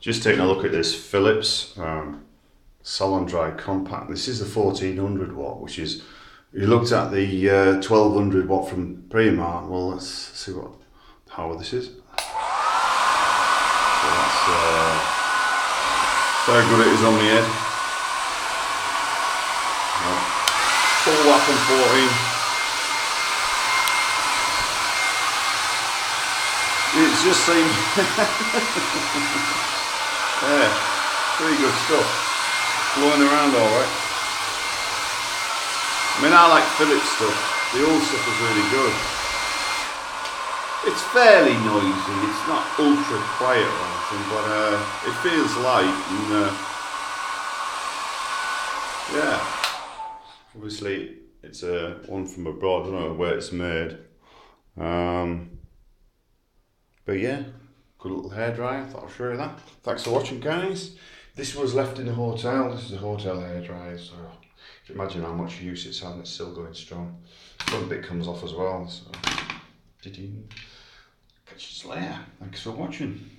Just taking a look at this Philips salon dry compact. This is the 1400 watt, which is, you looked at the 1200 watt from Primark. Well, let's see what power this is. So that's how good it is on the head. Full watt from 14. It just seems, yeah, pretty good stuff. Blowing around all right. I mean, I like Philips stuff. The old stuff is really good. It's fairly noisy. It's not ultra quiet or anything, but it feels light and yeah. Obviously, it's one from abroad. I don't know where it's made. But yeah, good little hairdryer. I thought I'd show you that. Thanks for watching, guys. This was left in the hotel. This is a hotel hairdryer, so you can imagine how much use it's had and it's still going strong. Some bit comes off as well, so catch you later. Thanks for watching.